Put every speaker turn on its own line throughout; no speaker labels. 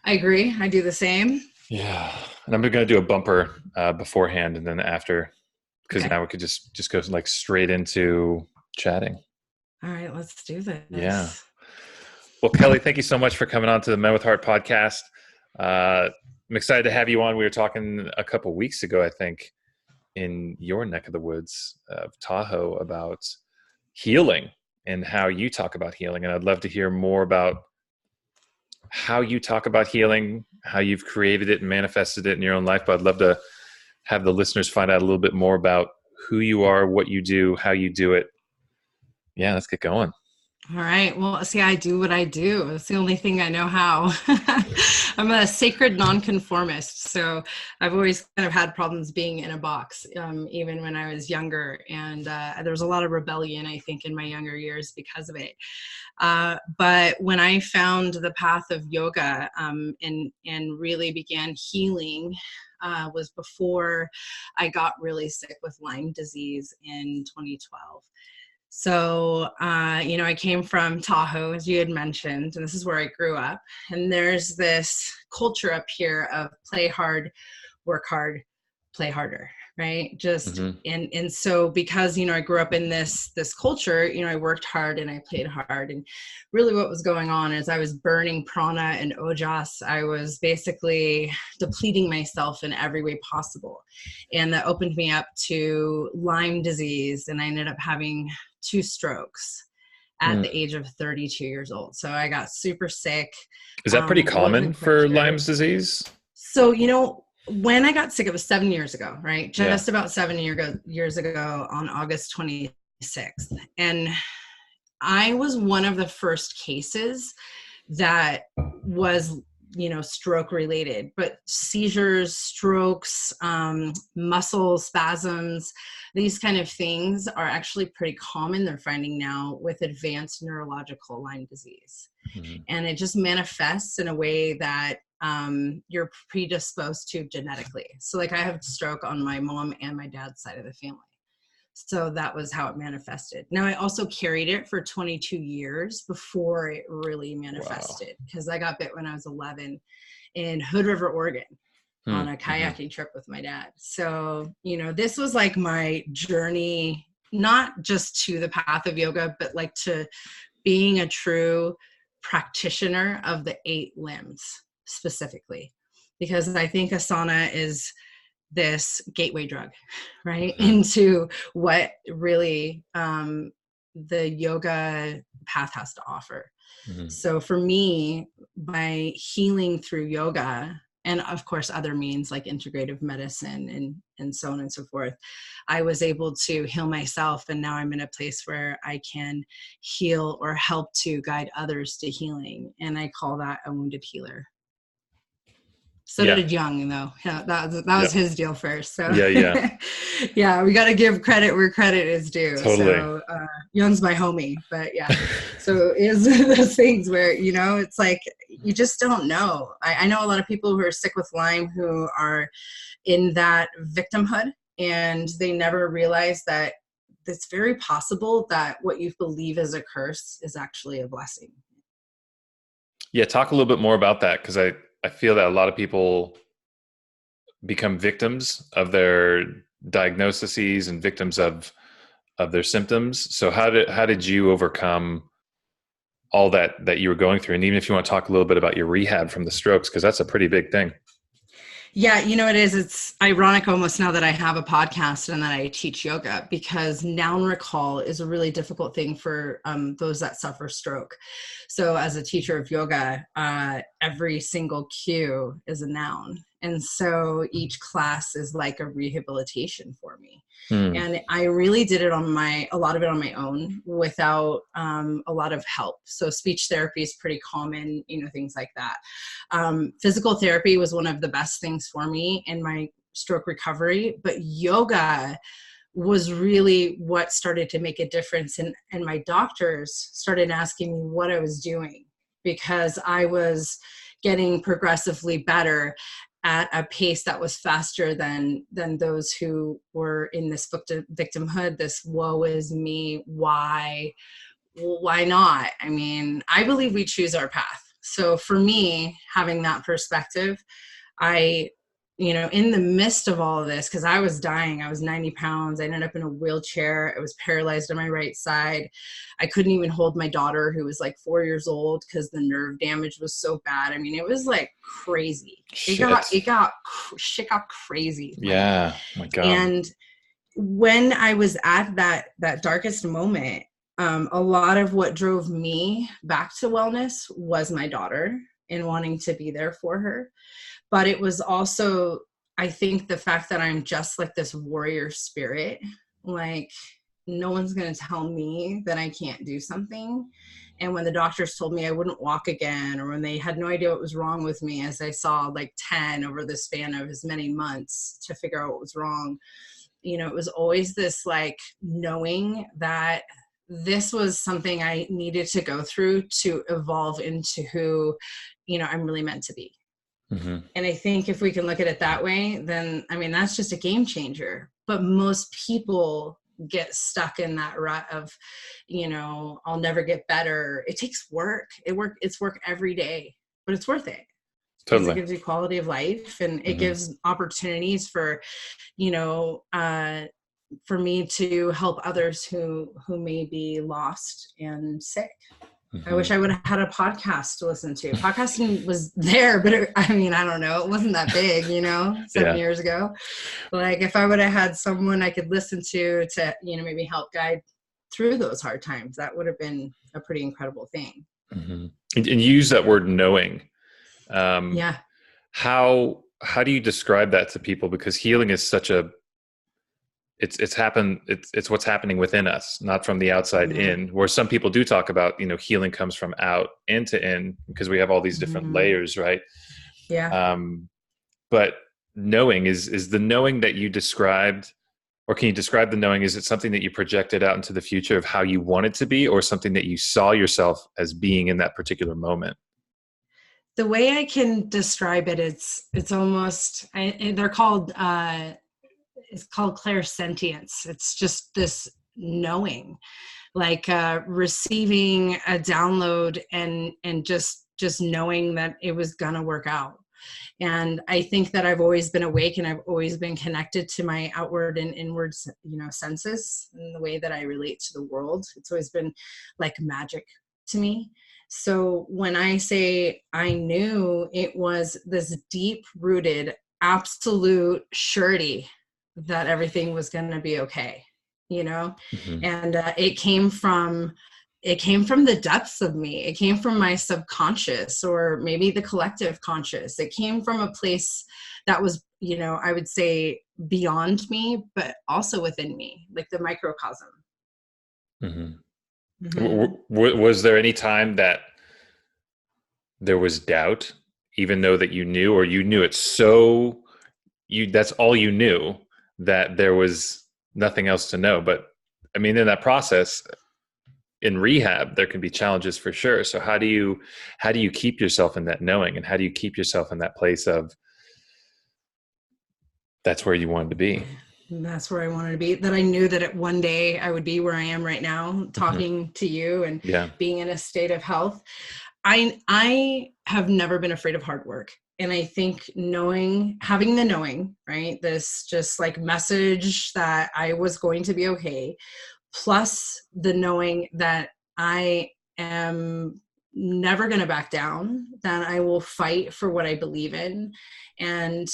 I agree. I do the same.
Yeah. And I'm going to do a bumper beforehand and then after, because
Okay.
now we could just go like straight into chatting.
All right, let's do
Yeah.
this.
Well, Kellee, thank you so much for coming on to the Men with Heart podcast. I'm excited to have you on. We were talking a couple weeks ago, I think, in your neck of the woods of Tahoe about healing and how you talk about healing. And I'd love to hear more about how you talk about healing, how you've created it and manifested it in your own life. But I'd love to have the listeners find out a little bit more about who you are, what you do, how you do it. Yeah, let's get going.
All right. Well, see, I do what I do. It's the only thing I know how. I'm a sacred nonconformist. So I've always kind of had problems being in a box, even when I was younger. And there was a lot of rebellion, I think, in my younger years because of it. But when I found the path of yoga and really began healing, was before I got really sick with Lyme disease in 2012. So, I came from Tahoe, as you had mentioned, and this is where I grew up. And there's this culture up here of play hard, work hard, play harder, right? And so because, I grew up in this culture, I worked hard and I played hard. And really what was going on is I was burning prana and ojas. I was basically depleting myself in every way possible. And that opened me up to Lyme disease. And I ended up having 2 strokes at the age of 32 years old. So I got super sick.
Is that pretty common for Lyme's disease?
So, when I got sick, it was 7 years ago, right? Just about 7 years ago on August 26th. And I was one of the first cases that was, stroke related, but seizures, strokes, muscle spasms, these kind of things are actually pretty common. They're finding now with advanced neurological Lyme disease. Mm-hmm. And it just manifests in a way that you're predisposed to genetically. So like I have stroke on my mom and my dad's side of the family. So that was how it manifested. Now I also carried it for 22 years before it really manifested, because I got bit when I was 11 in Hood River, Oregon on a kayaking trip with my dad. So, this was like my journey, not just to the path of yoga, but like to being a true practitioner of the 8 limbs specifically, because I think asana is this gateway drug, right? Into what really the yoga path has to offer. So for me, by healing through yoga, and of course other means like integrative medicine and so on and so forth, I was able to heal myself. And now I'm in a place where I can heal or help to guide others to healing. And I call that a wounded healer. So did Jung, though. Yeah, that was his deal first. So yeah, we got to give credit where credit is due.
Totally.
So Jung's my homie, but yeah. So it's those things where, it's like, you just don't know. I know a lot of people who are sick with Lyme who are in that victimhood, and they never realize that it's very possible that what you believe is a curse is actually a blessing.
Yeah. Talk a little bit more about that. 'Cause I feel that a lot of people become victims of their diagnoses and victims of their symptoms. So how did you overcome all that you were going through? And even if you want to talk a little bit about your rehab from the strokes, because that's a pretty big thing.
Yeah, it is. It's ironic almost now that I have a podcast and that I teach yoga, because noun recall is a really difficult thing for those that suffer stroke. So as a teacher of yoga, every single cue is a noun. And so each class is like a rehabilitation for me. And I really did it a lot of it on my own without a lot of help. So speech therapy is pretty common, things like that. Physical therapy was one of the best things for me in my stroke recovery, but yoga was really what started to make a difference. And my doctors started asking me what I was doing, because I was getting progressively better at a pace that was faster than those who were in this victimhood, this woe is me, why not? I mean, I believe we choose our path. So for me, having that perspective, I, in the midst of all of this, because I was dying, I was 90 pounds. I ended up in a wheelchair. I was paralyzed on my right side. I couldn't even hold my daughter, who was like 4 years old, because the nerve damage was so bad. I mean, it was like crazy. Shit got crazy.
Yeah. Oh my God.
And when I was at that darkest moment, a lot of what drove me back to wellness was my daughter and wanting to be there for her. But it was also, I think, the fact that I'm just like this warrior spirit. Like, no one's going to tell me that I can't do something. And when the doctors told me I wouldn't walk again, or when they had no idea what was wrong with me, as I saw like 10 over the span of as many months to figure out what was wrong, it was always this like knowing that this was something I needed to go through to evolve into who, I'm really meant to be. Mm-hmm. And I think if we can look at it that way, then, I mean, that's just a game changer. But most people get stuck in that rut of, I'll never get better. It takes work. It's work every day, but it's worth it.
Totally.
Because it gives you quality of life, and it gives opportunities for, for me to help others who may be lost and sick. I wish I would have had a podcast to listen to. Podcasting was there, but I don't know. It wasn't that big, 7 years ago. Like, if I would have had someone I could listen to, maybe help guide through those hard times, that would have been a pretty incredible thing.
Mm-hmm. And you use that word knowing.
Yeah.
How do you describe that to people? Because healing is such a, it's what's happening within us, not from the outside in, where some people do talk about, healing comes from out into in, because we have all these different layers, right?
Yeah.
But knowing is the knowing that you described, or can you describe the knowing? Is it something that you projected out into the future of how you want it to be, or something that you saw yourself as being in that particular moment?
The way I can describe it, it's almost, they're called, it's called clairsentience. It's just this knowing, like receiving a download and just knowing that it was gonna work out. And I think that I've always been awake, and I've always been connected to my outward and inward, senses, and the way that I relate to the world. It's always been like magic to me. So when I say I knew, it was this deep rooted, absolute surety that everything was going to be okay, and it came from the depths of me. It came from my subconscious, or maybe the collective conscious. It came from a place that was, I would say beyond me, but also within me, like the microcosm.
Mm-hmm. Was there any time that there was doubt, even though that you knew, or you knew it so that's all you knew, that there was nothing else to know? But I mean, in that process, in rehab, there can be challenges for sure. So how do you keep yourself in that knowing, and how do you keep yourself in that place of that's where you wanted to be?
That's where I wanted to be, that I knew that one day I would be where I am right now, talking to you and being in a state of health. I have never been afraid of hard work. And I think having the knowing, right, this just like message that I was going to be okay, plus the knowing that I am never going to back down, that I will fight for what I believe in. And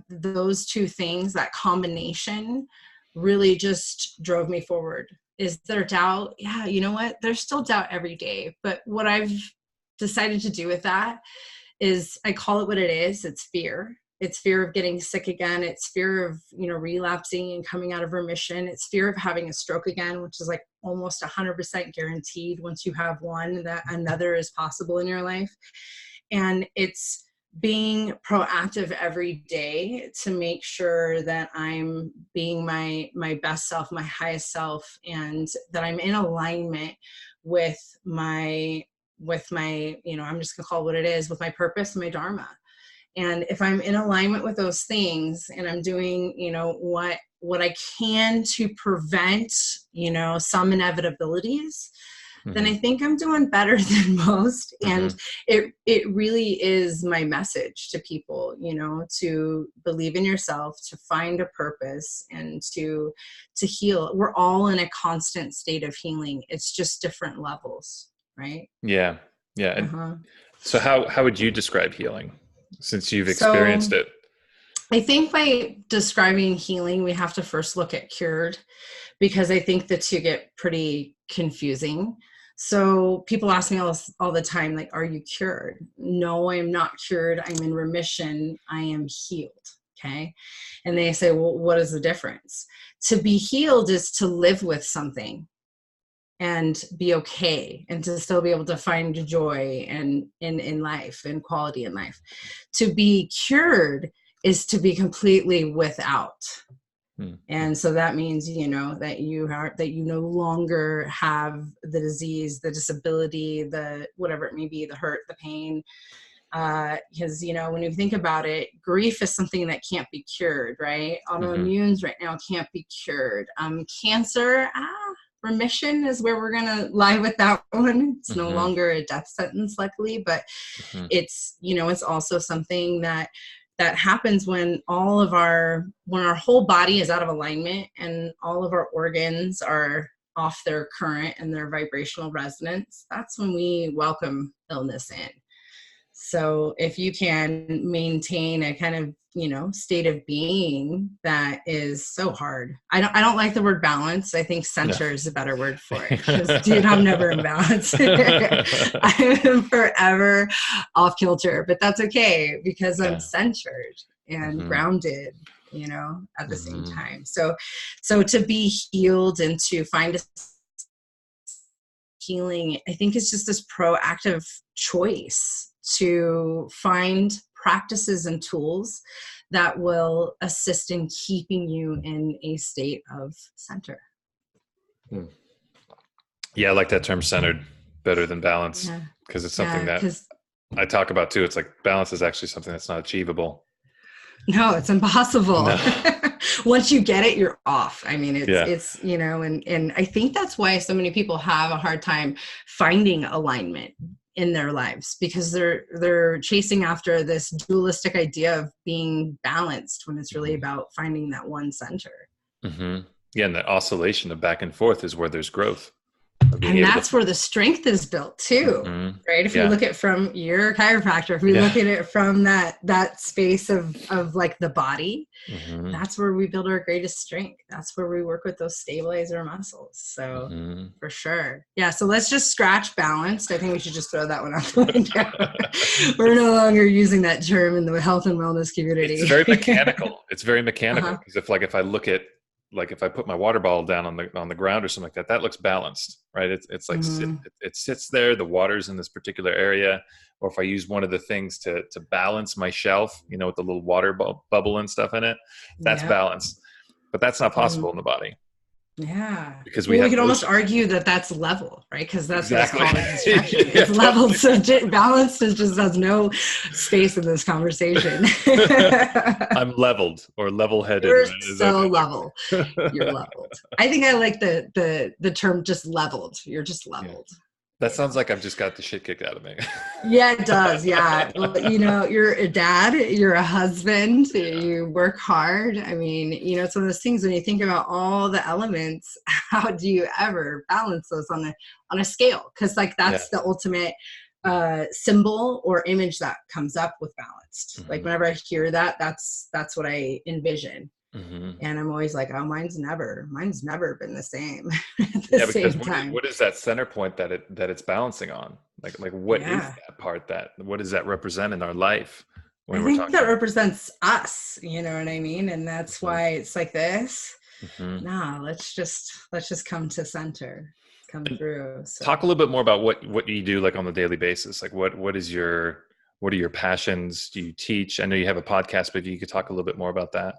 those two things, that combination, really just drove me forward. Is there doubt? Yeah, you know what? There's still doubt every day. But what I've decided to do with that is, I call it what it is. It's fear. It's fear of getting sick again. It's fear of, relapsing and coming out of remission. It's fear of having a stroke again, which is like almost 100% guaranteed. Once you have one, that another is possible in your life. And it's being proactive every day to make sure that I'm being my best self, my highest self, and that I'm in alignment with my, I'm just gonna call it what it is, with my purpose and my dharma. And if I'm in alignment with those things, and I'm doing, what I can to prevent, some inevitabilities, then I think I'm doing better than most. And it really is my message to people, you know, to believe in yourself, to find a purpose, and to heal. We're all in a constant state of healing. It's just different levels, right?
Yeah. Yeah. And so how would you describe healing since you've experienced it?
I think by describing healing, we have to first look at cured, because I think the two get pretty confusing. So people ask me all the time, like, are you cured? No, I am not cured. I'm in remission. I am healed. Okay. And they say, well, what is the difference? To be healed is to live with something and be okay, and to still be able to find joy and in life and quality in life. To be cured is to be completely without. And so that means, you know, that you no longer have the disease, the disability, the whatever it may be, the hurt, the pain. Because, you know, when you think about it, grief is something that can't be cured, right? Autoimmunes right now can't be cured. Cancer, remission is where we're going to lie with that one. It's no longer a death sentence, luckily, but it's, you know, it's also something that happens when our whole body is out of alignment and all of our organs are off their current and their vibrational resonance. That's when we welcome illness in. So if you can maintain a kind of, you know, state of being that is so hard. I don't like the word balance. I think center is a better word for it. Because, dude, I'm never in balance. I am forever off kilter, but that's okay because I'm centered and grounded, you know, at the same time. So to be healed and to find a healing, I think it's just this proactive choice to find practices and tools that will assist in keeping you in a state of center.
Yeah, I like that term, centered, better than balance, because it's something that I talk about too. It's like balance is actually something that's not achievable.
No, it's impossible.
No.
Once you get it, you're off. I mean, it's, you know, and I think that's why so many people have a hard time finding alignment in their lives, because they're chasing after this dualistic idea of being balanced when it's really about finding that one center.
Yeah, and the oscillation of back and forth is where there's growth.
And that's where the strength is built too, right? If you look at from your chiropractor, if we look at it from that space of like the body, that's where we build our greatest strength. That's where we work with those stabilizer muscles. So for sure. Yeah. So let's just scratch balanced. I think we should just throw that one out the window. We're no longer using that term in the health and wellness community.
It's very mechanical. It's very mechanical. Because if I look at, like if I put my water bottle down on the ground or something like that looks balanced, right? It's like it sits there. The water's in this particular area. Or if I use one of the things to balance my shelf, you know, with the little water bubble and stuff in it, that's balanced. But that's not possible in the body.
Yeah.
Because
we could almost argue that that's level, right? Because that's what's called a construction.
Yeah,
it's leveled. So balanced just has no space in this conversation.
I'm leveled or level-headed.
You're so level. You're leveled. I think I like the term just leveled. You're just leveled.
Yeah. That sounds like I've just got the shit kicked out of me.
Yeah, it does. Yeah. Well, you know, you're a dad, you're a husband, you work hard. I mean, you know, it's one of those things when you think about all the elements, how do you ever balance those on a scale? Because like that's the ultimate symbol or image that comes up with balanced. Like whenever I hear that, that's what I envision. And I'm always like, oh, mine's never been the same at the same time.
What is that center point that it's balancing on? Like what is that part what does that represent in our life?
I think that represents us, you know what I mean? And that's why it's like this. Nah, let's just come to center, come through. So.
Talk a little bit more about what you do like on the daily basis. Like what are your passions? Do you teach? I know you have a podcast, but if you could talk a little bit more about that.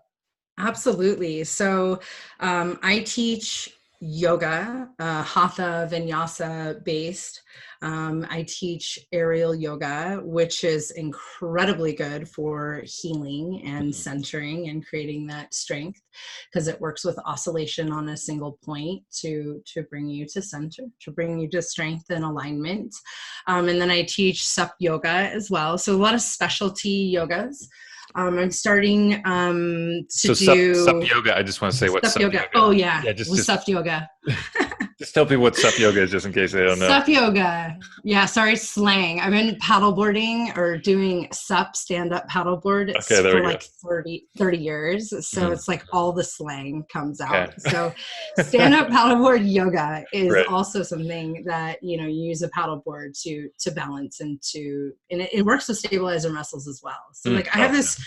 Absolutely. So I teach yoga, hatha, vinyasa based. I teach aerial yoga, which is incredibly good for healing and centering and creating that strength, because it works with oscillation on a single point to bring you to center, to bring you to strength and alignment. And then I teach SUP yoga as well. So a lot of specialty yogas. I'm starting to do
SUP yoga. I just want to say what SUP yoga.
Oh yeah,
just
SUP yoga.
Just tell people what SUP yoga is, just in case they don't know.
SUP yoga. Yeah, sorry, slang. I've been paddleboarding or doing SUP, stand-up paddleboard for like 30 years. So it's like all the slang comes out. So stand-up paddleboard yoga is also something that, you use a paddleboard to balance and it works with stabilizer muscles as well. So I have this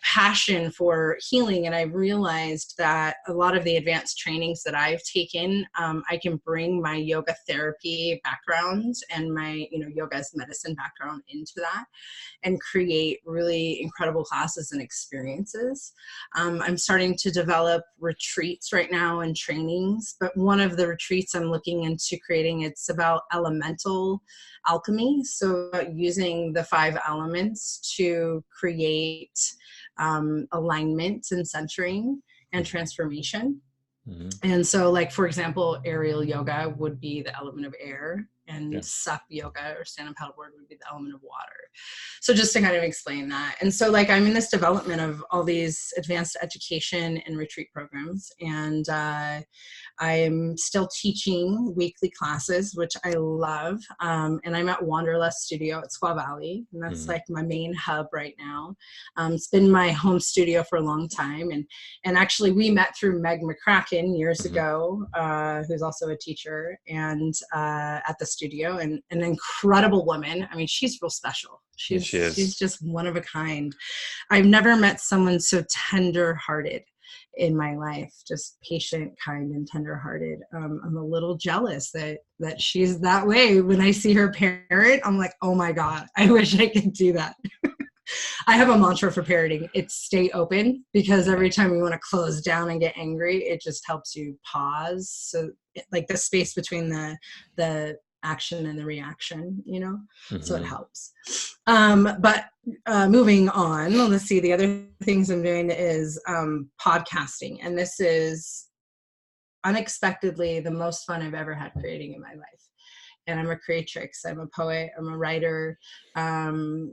passion for healing, and I realized that a lot of the advanced trainings that I've taken, I can bring my yoga therapy background and my yoga as medicine background into that and create really incredible classes and experiences. I'm starting to develop retreats right now and trainings, but one of the retreats I'm looking into creating, it's about elemental alchemy, so using the 5 elements to create alignment and centering and transformation. And so, for example, aerial yoga would be the element of air, and SUP yoga or stand-up paddleboard would be the element of water. So just to kind of explain that. And so I'm in this development of all these advanced education and retreat programs, and I'm still teaching weekly classes, which I love. And I'm at Wanderlust Studio at Squaw Valley, and that's my main hub right now. It's been my home studio for a long time. And actually we met through Meg McCracken years ago, who's also a teacher, and at the studio, and an incredible woman. I mean, she's real special. She's just one of a kind. I've never met someone so tender-hearted in my life, just patient, kind, and tender-hearted. I'm a little jealous that she's that way. When I see her parrot, I'm like, oh my God, I wish I could do that. I have a mantra for parroting. It's stay open, because every time we want to close down and get angry, it just helps you pause. So the space between the action and the reaction, so it helps. But moving on, let's see, the other things I'm doing is podcasting. And this is unexpectedly the most fun I've ever had creating in my life. And I'm a creatrix. I'm a poet. I'm a writer.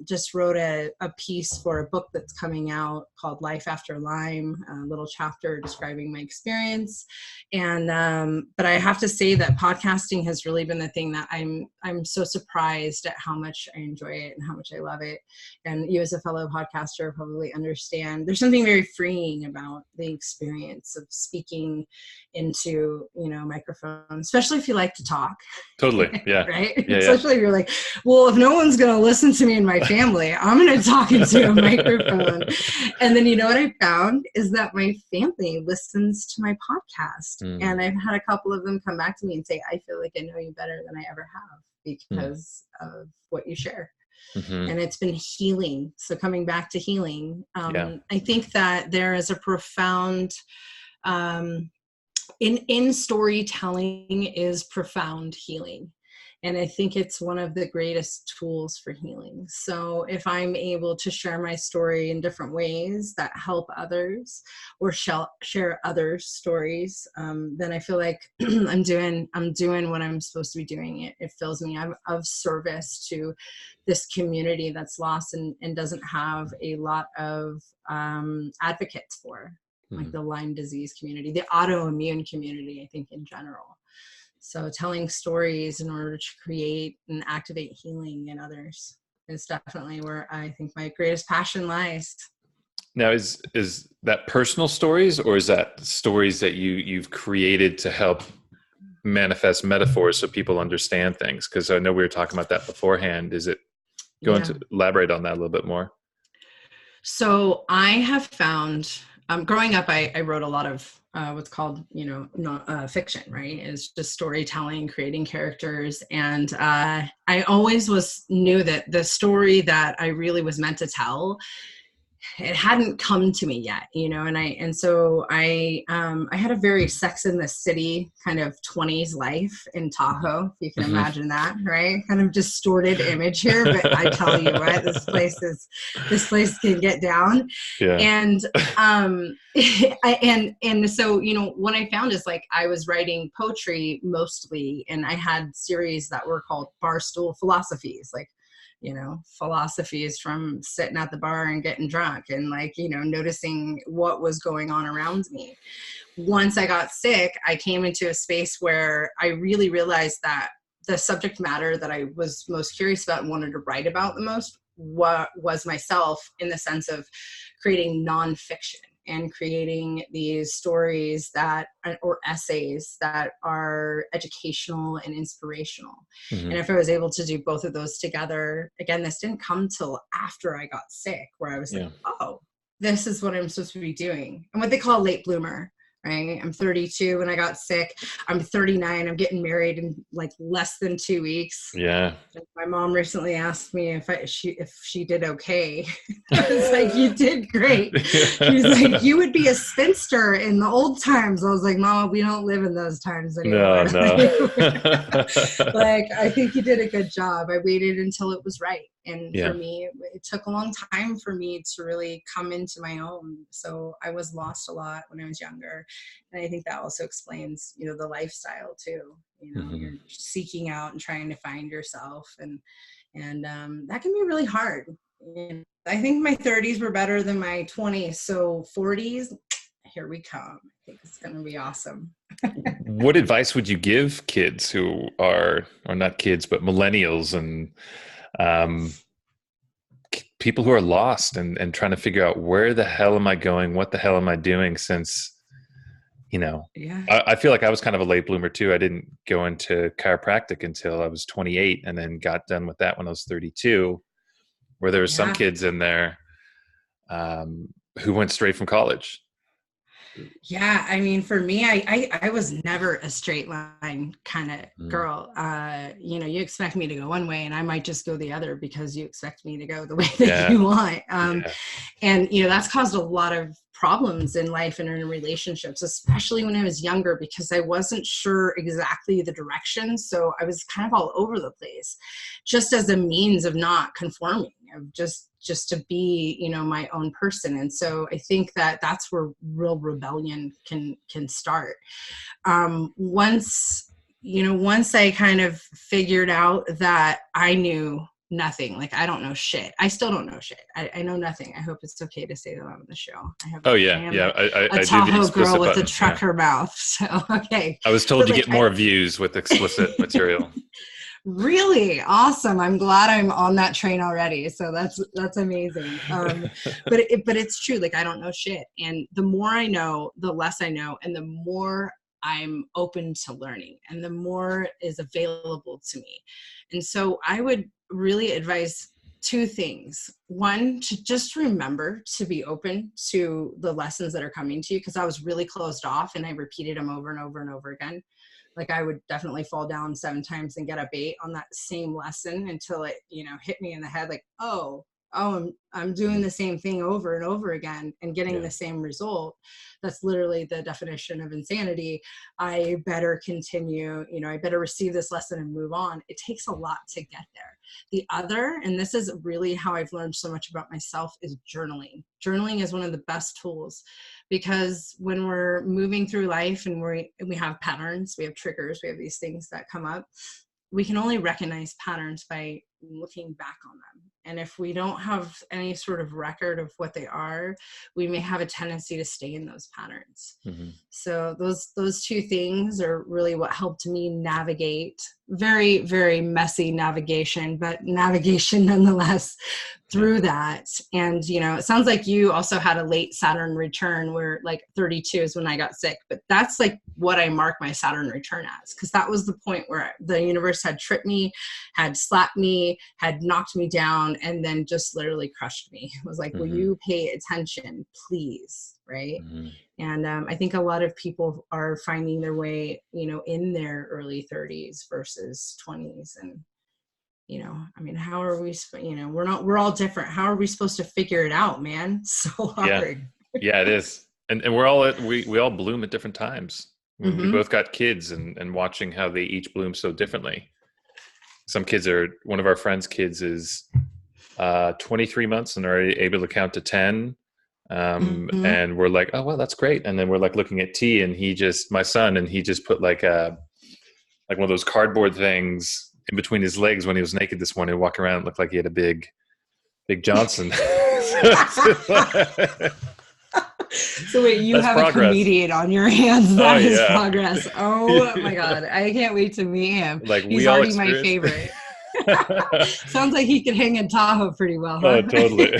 Just wrote a piece for a book that's coming out called Life After Lyme, a little chapter describing my experience. And but I have to say that podcasting has really been the thing that I'm so surprised at how much I enjoy it and how much I love it. And you, as a fellow podcaster, probably understand. There's something very freeing about the experience of speaking into microphone, especially if you like to talk.
Totally. Yeah.
Right. Yeah, especially if you're like, well, if no one's going to listen to me and my family, I'm going to talk into a microphone. And then what I found is that my family listens to my podcast. And I've had a couple of them come back to me and say, I feel like I know you better than I ever have because of what you share. And it's been healing. So coming back to healing, I think that there is a profound in storytelling is profound healing. And I think it's one of the greatest tools for healing. So if I'm able to share my story in different ways that help others, or share others' stories, then I feel like I'm doing what I'm supposed to be doing. It fills me. I'm of service to this community that's lost and doesn't have a lot of advocates for, like the Lyme disease community, the autoimmune community, I think in general. So telling stories in order to create and activate healing in others is definitely where I think my greatest passion lies.
Now, is that personal stories, or is that stories that you've created to help manifest metaphors so people understand things? Because I know we were talking about that beforehand. Is it going to elaborate on that a little bit more?
So I have found, growing up, I wrote a lot of what's called, fiction, right? It's just storytelling, creating characters. And I always knew that the story that I really was meant to tell it hadn't come to me yet, you know, and so I had a very Sex in the City kind of 20s life in Tahoe, if you can imagine that, right? Kind of distorted image here, but I tell you what, this place can get down.
Yeah.
And and so, you know, what I found is like I was writing poetry mostly, and I had series that were called Barstool Philosophies, like, you know, philosophies from sitting at the bar and getting drunk and like, you know, noticing what was going on around me. Once I got sick, I came into a space where I really realized that the subject matter that I was most curious about and wanted to write about the most was myself, in the sense of creating nonfiction and creating these stories that, or essays that are educational and inspirational. And if I was able to do both of those together, again, this didn't come till after I got sick, where I was like, oh, this is what I'm supposed to be doing. I'm what they call a late bloomer, right? I'm 32 when I got sick. I'm 39. I'm getting married in like less than 2 weeks.
Yeah.
My mom recently asked me if she did okay. I was like, you did great. She was like, you would be a spinster in the old times. I was like, Mama, we don't live in those times anymore.
No.
Like, I think you did a good job. I waited until it was right. And
Yeah.
for me, it took a long time for me to really come into my own. So I was lost a lot when I was younger. And I think that also explains, you know, the lifestyle too. You know, you're seeking out and trying to find yourself. And that can be really hard. And I think my 30s were better than my 20s. So 40s, here we come. I think it's going to be awesome.
What advice would you give kids who are, or not kids, but millennials and people who are lost and trying to figure out, where the hell am I going? What the hell am I doing? Since, you know, I feel like I was kind of a late bloomer too. I didn't go into chiropractic until I was 28, and then got done with that when I was 32, where there were some kids in there who went straight from college.
Yeah, I mean, for me, I was never a straight line kind of girl. You know, you expect me to go one way and I might just go the other because you expect me to go the way that you want. And, you know, that's caused a lot of problems in life and in relationships, especially when I was younger, because I wasn't sure exactly the direction. So I was kind of all over the place, just as a means of not conforming, of just to be, you know, my own person. And so I think that that's where real rebellion can start. Once I kind of figured out that I knew nothing, like I don't know shit. I still don't know shit. I know nothing. I hope it's okay to say that on the show. I Tahoe girl with a trucker mouth. So, okay.
I was told to get more views with explicit material.
Really awesome. I'm glad I'm on that train already. So that's amazing. But it's true. Like, I don't know shit. And the more I know, the less I know, and the more I'm open to learning, and the more is available to me. And so I would really advise two things. One, to just remember to be open to the lessons that are coming to you, because I was really closed off and I repeated them over and over and over again. Like, I would definitely fall down 7 times and get up 8 on that same lesson until it, you know, hit me in the head like, oh, I'm doing the same thing over and over again and getting the same result. That's literally the definition of insanity. I better continue, you know, I better receive this lesson and move on. It takes a lot to get there. The other, and this is really how I've learned so much about myself, is journaling. Journaling is one of the best tools, because when we're moving through life and we have patterns, we have triggers, we have these things that come up, we can only recognize patterns by looking back on them. And if we don't have any sort of record of what they are, we may have a tendency to stay in those patterns. So those two things are really what helped me navigate very, very messy navigation, but navigation nonetheless through that. And, you know, it sounds like you also had a late Saturn return, where like 32 is when I got sick, but that's like what I mark my Saturn return as, because that was the point where the universe had tripped me, had slapped me, had knocked me down, and then just literally crushed me. It was like, will you pay attention, please? Right. And I think a lot of people are finding their way, you know, in their early 30s versus 20s. And, I mean, how are we, we're all different. How are we supposed to figure it out, man? So hard.
Yeah, it is. And we're all we all bloom at different times. We
Mm-hmm.
both got kids, and watching how they each bloom so differently. One of our friends' kids is 23 months and are able to count to 10.
Mm-hmm.
And we're like, oh, well, that's great. And then we're like looking at T, and my son, and he just put like one of those cardboard things in between his legs when he was naked this morning, walking around. It looked like he had a big Johnson.
So wait, you
That's
have
progress.
a comedian on your hands. That is progress. Oh my God. I can't wait to meet him.
Like,
he's already my favorite. Sounds like he could hang in Tahoe pretty well, huh?
Oh, totally.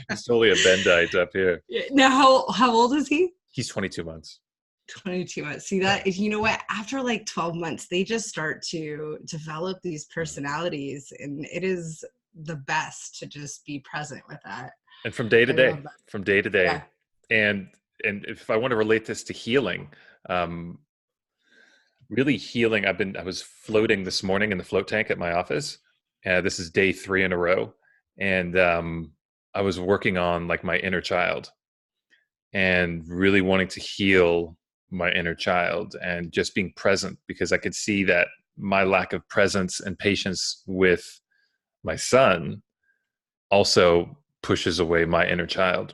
He's totally a Bendite up here.
Now, how old is he?
He's 22 months.
22 months. See that? You know what? After like 12 months, they just start to develop these personalities, and it is the best to just be present with that.
And from day to day.
Yeah.
And if I want to relate this to healing, really healing. I was floating this morning in the float tank at my office. This is day 3 in a row. And I was working on like my inner child, and really wanting to heal my inner child, and just being present, because I could see that my lack of presence and patience with my son also pushes away my inner child.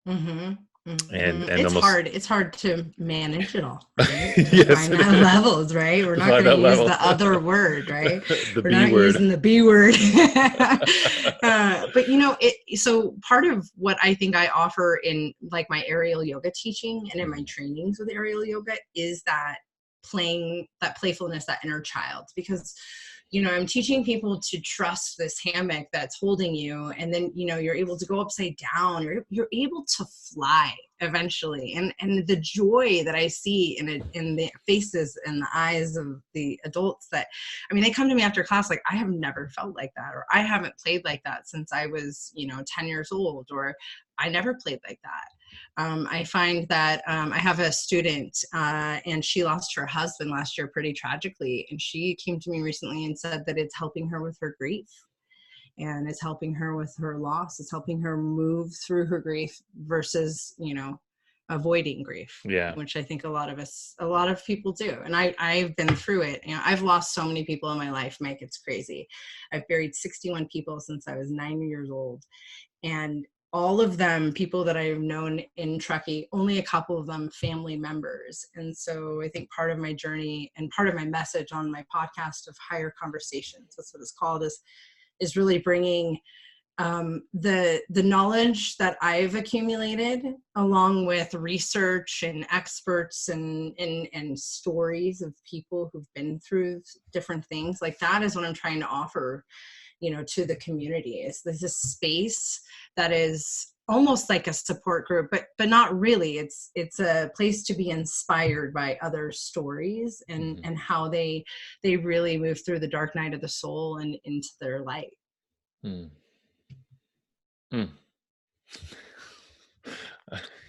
Mm-hmm. Mm-hmm.
And
it's hard to manage it all, right?
Yes,
find that levels, right? We're not going to use the other word, right? We're not using the B word. But so part of what I think I offer in like my aerial yoga teaching and in my trainings with aerial yoga is that playfulness, that inner child, because I'm teaching people to trust this hammock that's holding you, and then you're able to go upside down. You're able to fly eventually, and the joy that I see in the faces and the eyes of the adults that, they come to me after class like, I have never felt like that, or I haven't played like that since I was 10 years old, or I never played like that. I find that I have a student and she lost her husband last year pretty tragically. And she came to me recently and said that it's helping her with her grief, and it's helping her with her loss. It's helping her move through her grief versus, avoiding grief, which I think a lot of people do. And I've been through it. I've lost so many people in my life, Mike, it's crazy. I've buried 61 people since I was 9 years old. And all of them, people that I've known in Truckee, only a couple of them family members. And so I think part of my journey and part of my message on my podcast of Higher Conversations, that's what it's called, is really bringing the knowledge that I've accumulated, along with research and experts and stories of people who've been through different things. Like, that is what I'm trying to offer to the community. Is there's this space that is almost like a support group, but not really. It's a place to be inspired by other stories and how they really move through the dark night of the soul and into their light.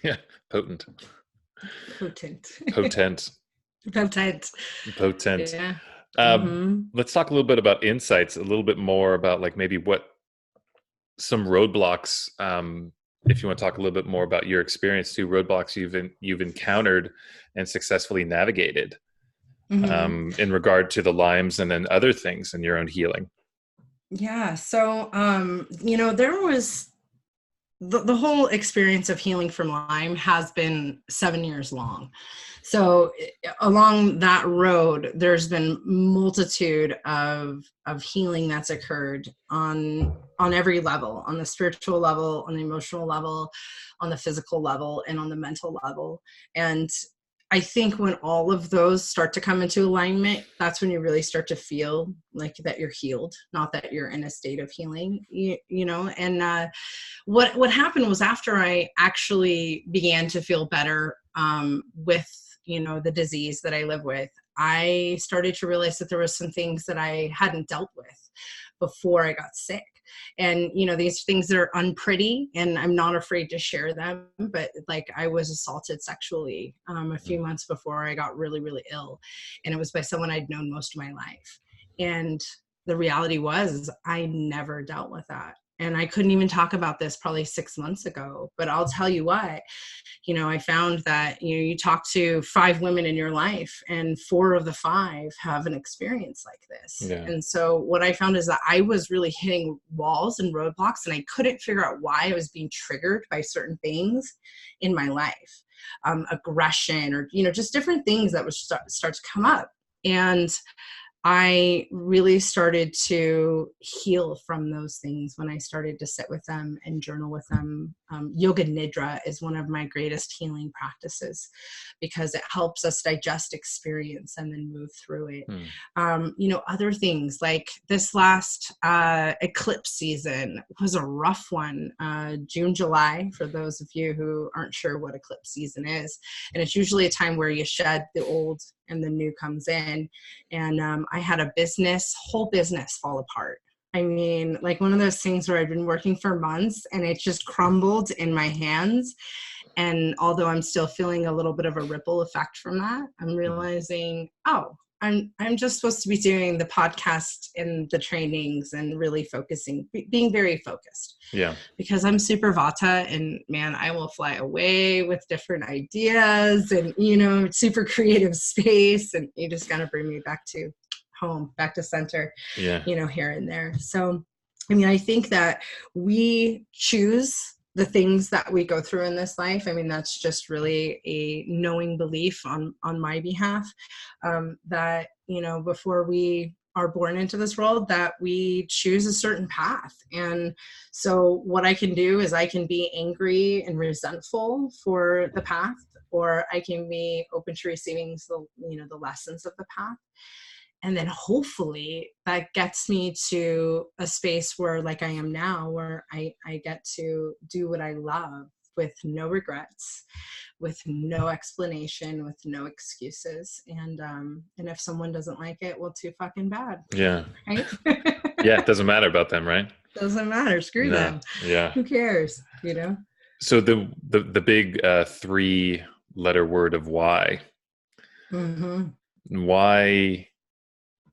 Yeah, potent. Yeah. Let's talk a little bit about insights, a little bit more about like maybe what some roadblocks, if you want to talk a little bit more about your experience too, roadblocks you've encountered and successfully navigated in regard to the Lymes and then other things in your own healing.
Yeah. So, there was the whole experience of healing from Lyme has been 7 years long. So along that road, there's been multitude of healing that's occurred on every level, on the spiritual level, on the emotional level, on the physical level, and on the mental level. And I think when all of those start to come into alignment, that's when you really start to feel like that you're healed, not that you're in a state of healing, and what happened was, after I actually began to feel better with, the disease that I live with, I started to realize that there was some things that I hadn't dealt with before I got sick. And, these things that are unpretty, and I'm not afraid to share them, but like, I was assaulted sexually a few months before I got really, really ill. And it was by someone I'd known most of my life. And the reality was I never dealt with that. And I couldn't even talk about this probably 6 months ago, but I'll tell you what, I found that, you talk to 5 women in your life and 4 of the 5 have an experience like this.
Yeah.
And so what I found is that I was really hitting walls and roadblocks, and I couldn't figure out why I was being triggered by certain things in my life, aggression, or, just different things that would start to come up. And I really started to heal from those things when I started to sit with them and journal with them. Yoga Nidra is one of my greatest healing practices because it helps us digest experience and then move through it. Other things like this last eclipse season was a rough one. June, July, for those of you who aren't sure what eclipse season is. And it's usually a time where you shed the old and the new comes in. And I had a whole business fall apart. I mean, like one of those things where I've been working for months and it just crumbled in my hands. And although I'm still feeling a little bit of a ripple effect from that, I'm realizing, I'm just supposed to be doing the podcast and the trainings and really focusing, being very focused.
Yeah.
Because I'm super Vata, and man, I will fly away with different ideas and, super creative space. And you just got to bring me back to home, back to center, here and there. So, I think that we choose the things that we go through in this life. That's just really a knowing belief on my behalf, that, before we are born into this world, that we choose a certain path. And so what I can do is I can be angry and resentful for the path, or I can be open to receiving the lessons of the path. And then hopefully that gets me to a space where, like I am now, where I get to do what I love with no regrets, with no explanation, with no excuses. And if someone doesn't like it, well, too fucking bad.
Yeah.
Right?
Yeah. It doesn't matter about them, right?
Doesn't matter. Screw them.
Yeah.
Who cares?
So the big 3-letter word of why.
Mm-hmm.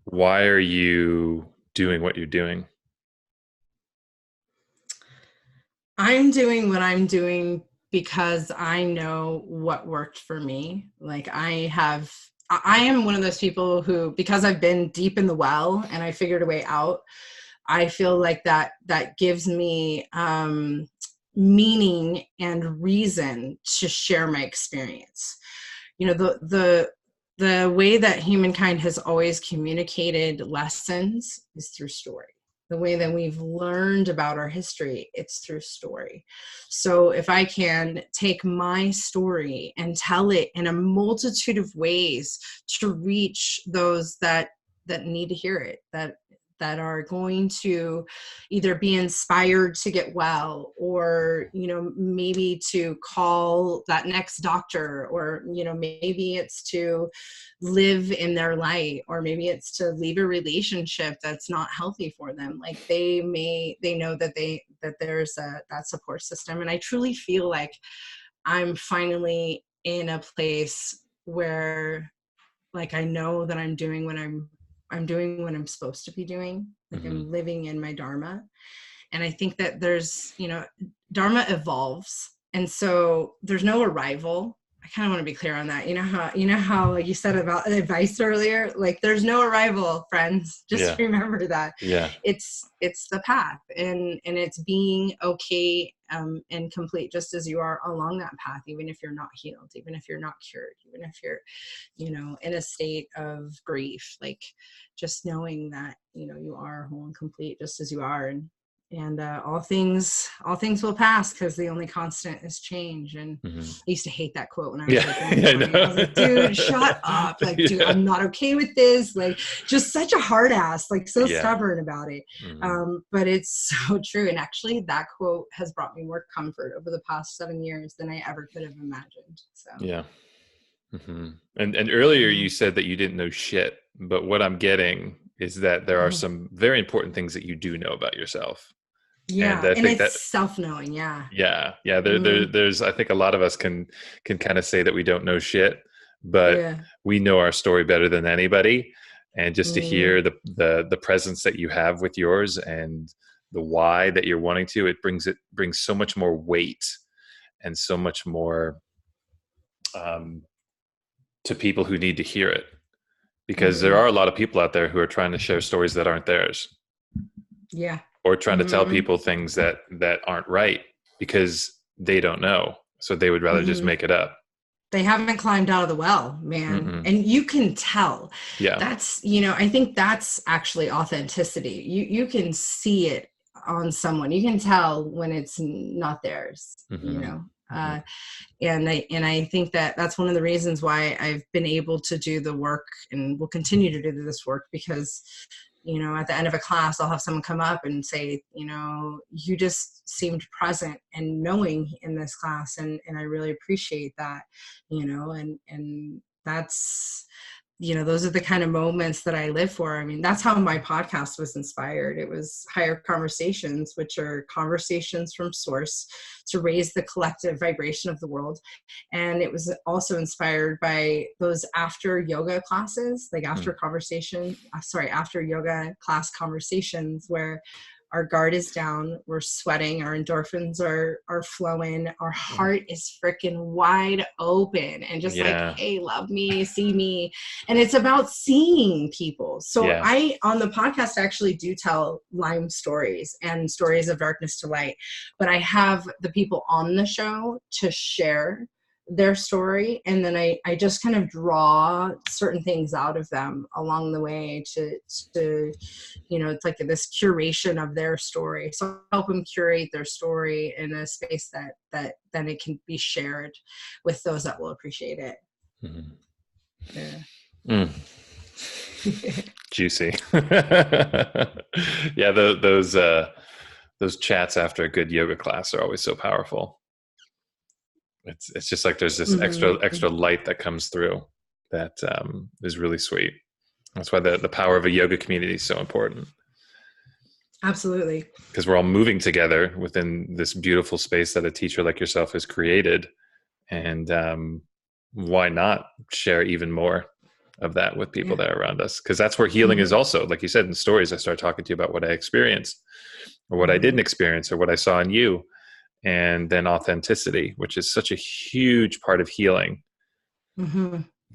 Why are you doing what you're doing?
I'm doing what I'm doing because I know what worked for me. Like I am one of those people who, because I've been deep in the well and I figured a way out, I feel like that gives me meaning and reason to share my experience. The way that humankind has always communicated lessons is through story. The way that we've learned about our history, it's through story. So if I can take my story and tell it in a multitude of ways to reach those that need to hear it, that are going to either be inspired to get well, or, maybe to call that next doctor, or, maybe it's to live in their light, or maybe it's to leave a relationship that's not healthy for them. Like they know that there's that support system. And I truly feel like I'm finally in a place where, like, I know that I'm doing what I'm doing what I'm supposed to be doing. Like I'm living in my Dharma. And I think that there's, Dharma evolves. And so there's no arrival. I kind of want to be clear on that. You know how like you said about advice earlier, like there's no arrival, friends. Just remember that.
Yeah.
It's the path, and it's being okay and complete just as you are along that path, even if you're not healed, even if you're not cured, even if you're, in a state of grief, like just knowing that, you are whole and complete just as you are. And all things will pass, because the only constant is change. And I used to hate that quote when I was I was like, dude, shut up. Like, dude, I'm not okay with this. Like, just such a hard ass, like so stubborn about it. But it's so true. And actually that quote has brought me more comfort over the past 7 years than I ever could have imagined. So
yeah. And earlier you said that you didn't know shit, but what I'm getting is that there are some very important things that you do know about yourself.
Yeah, and it's self-knowing.
There's I think a lot of us can kind of say that we don't know shit, but we know our story better than anybody. And just to hear the presence that you have with yours and the why that you're wanting to, it brings so much more weight and so much more to people who need to hear it, because there are a lot of people out there who are trying to share stories that aren't theirs.
Yeah.
Or trying to tell people things that aren't right because they don't know. So they would rather just make it up.
They haven't climbed out of the well, man. And you can tell.
Yeah.
That's, I think that's actually authenticity. You can see it on someone. You can tell when it's not theirs, and I think that's one of the reasons why I've been able to do the work and will continue to do this work, because at the end of a class, I'll have someone come up and say, you just seemed present and knowing in this class. And I really appreciate that, and that's, those are the kind of moments that I live for. I mean, that's how my podcast was inspired. It was Higher Conversations, which are conversations from source to raise the collective vibration of the world. And it was also inspired by those after yoga classes, like after yoga class conversations, where our guard is down, we're sweating, our endorphins are flowing, our heart is freaking wide open and just like, hey, love me, see me. And it's about seeing people. So I, on the podcast, actually do tell Lyme stories and stories of darkness to light, but I have the people on the show to share their story, and then I just kind of draw certain things out of them along the way to it's like this curation of their story. So I help them curate their story in a space that then it can be shared with those that will appreciate it.
Juicy. Yeah, those chats after a good yoga class are always so powerful. It's just like there's this extra light that comes through that is really sweet. That's why the power of a yoga community is so important.
Absolutely.
Because we're all moving together within this beautiful space that a teacher like yourself has created. And why not share even more of that with people that are around us? Because that's where healing is also. Like you said, in stories, I start talking to you about what I experienced or what I didn't experience or what I saw in you. And then authenticity, which is such a huge part of healing.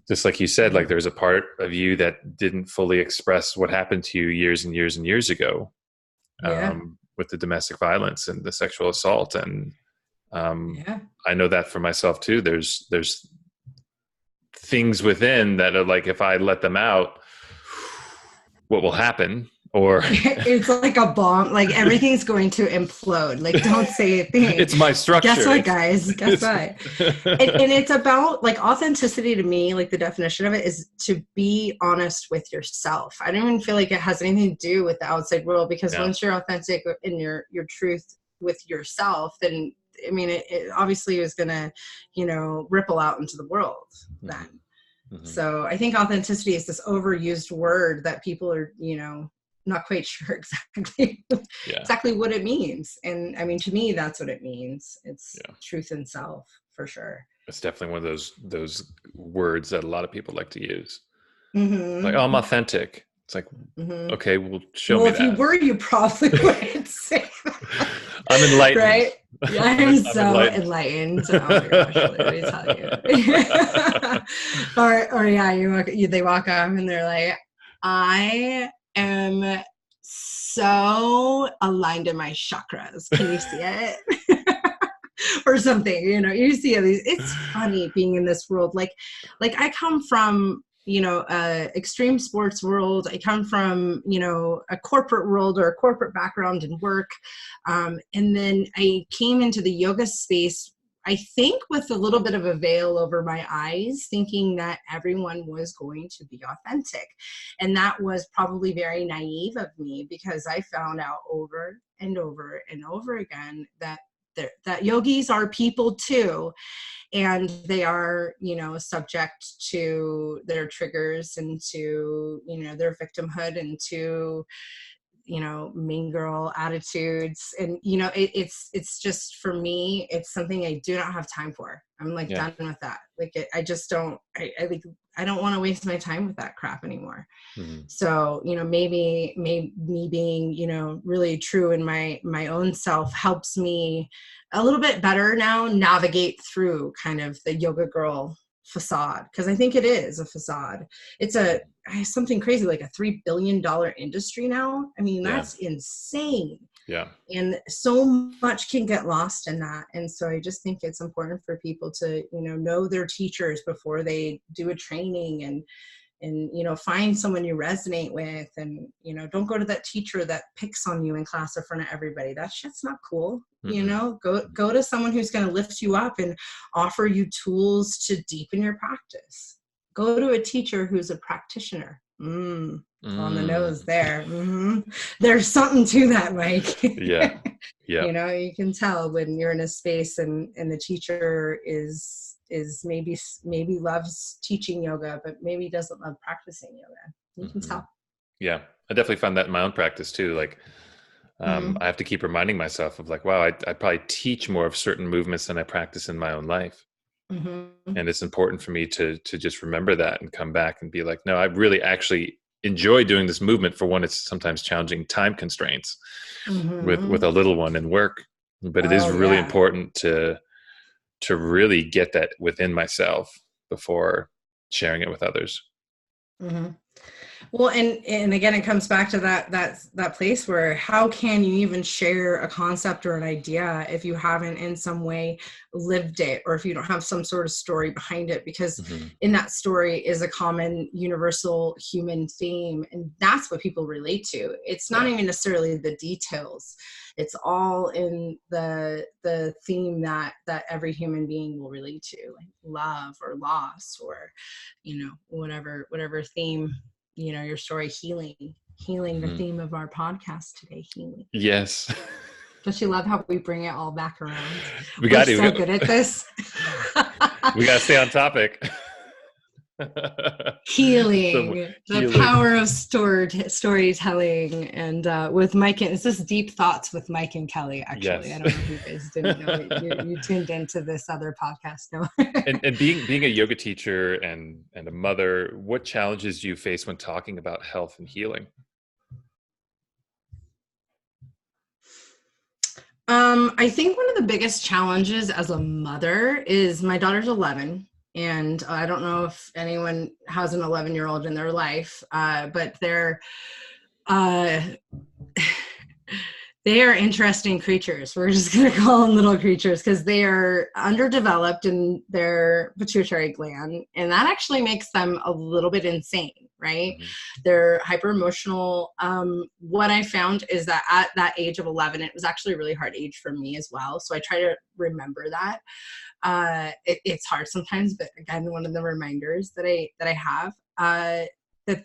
Just like you said, like there's a part of you that didn't fully express what happened to you years and years and years ago with the domestic violence and the sexual assault. And I know that for myself too. There's things within that are like, if I let them out, what will happen? Or
it's like a bomb, like everything's going to implode. Like, don't say a thing.
It's my structure.
Guess what, guys? Guess what? And it's about like authenticity to me, like the definition of it is to be honest with yourself. I don't even feel like it has anything to do with the outside world, because once you're authentic in your truth with yourself, then I mean, it obviously is going to, ripple out into the world then. So I think authenticity is this overused word that people are, not quite sure exactly what it means. And I mean, to me, that's what it means. It's truth in self, for sure.
It's definitely one of those words that a lot of people like to use. Like, oh, I'm authentic. It's like, okay, well, show me that. Well,
if you were, you probably wouldn't say that.
I'm enlightened.
Right? Yeah, I'm so enlightened. Oh my gosh, let me tell you. They walk up and they're like, I am so aligned in my chakras. Can you see it? Or something, you see these. It's funny being in this world. Like I come from, extreme sports world. I come from, a corporate world or a corporate background in work. And then I came into the yoga space, I think with a little bit of a veil over my eyes, thinking that everyone was going to be authentic. And that was probably very naive of me, because I found out over and over and over again that yogis are people too. And they are, subject to their triggers and to, their victimhood and to, mean girl attitudes. And, it's just, for me, it's something I do not have time for. I'm like done with that. Like, I just don't, I I don't want to waste my time with that crap anymore.
Mm-hmm.
So, maybe me being, really true in my own self helps me a little bit better now navigate through kind of the yoga girl facade. Cause I think it is a facade. It's something crazy, like a $3 billion industry now. I mean, that's insane.
Yeah.
And so much can get lost in that. And so I just think it's important for people to, know their teachers before they do a training, and find someone you resonate with, and, don't go to that teacher that picks on you in class in front of everybody. That shit's not cool.
Mm-hmm.
Go to someone who's going to lift you up and offer you tools to deepen your practice. Go to a teacher who's a practitioner. On the nose there. Mm-hmm. There's something to that, Mike.
Yeah.
You can tell when you're in a space and the teacher is maybe loves teaching yoga, but maybe doesn't love practicing yoga. You can tell.
Yeah. I definitely find that in my own practice too. Like, I have to keep reminding myself of like, wow, I probably teach more of certain movements than I practice in my own life.
Mm-hmm.
And it's important for me to just remember that and come back and be like, no, I really actually enjoy doing this movement. For one, it's sometimes challenging time constraints with a little one and work, but it is really important to really get that within myself before sharing it with others.
Mm-hmm. Well, and again, it comes back to that place where how can you even share a concept or an idea if you haven't in some way lived it, or if you don't have some sort of story behind it, because in that story is a common universal human theme, and that's what people relate to. It's not even necessarily the details. It's all in the theme that every human being will relate to, like love or loss, or whatever theme, your story. Healing, the theme of our podcast today, healing.
Yes.
Don't you love how we bring it all back around?
We're so
good at this.
We got to stay on topic.
Healing, the power of storytelling, and with Mike, and it's just deep thoughts with Mike and Kellee. Actually,
yes.
I don't know if you guys didn't know you tuned into this other podcast. No.
and being a yoga teacher and a mother, what challenges do you face when talking about health and healing?
I think one of the biggest challenges as a mother is my daughter's 11. And I don't know if anyone has an 11-year-old in their life, but they're interesting creatures. We're just going to call them little creatures because they are underdeveloped in their pituitary gland. And that actually makes them a little bit insane, right? They're hyper emotional. What I found is that at that age of 11, it was actually a really hard age for me as well. So I try to remember that. It's hard sometimes, but again, one of the reminders that I have, that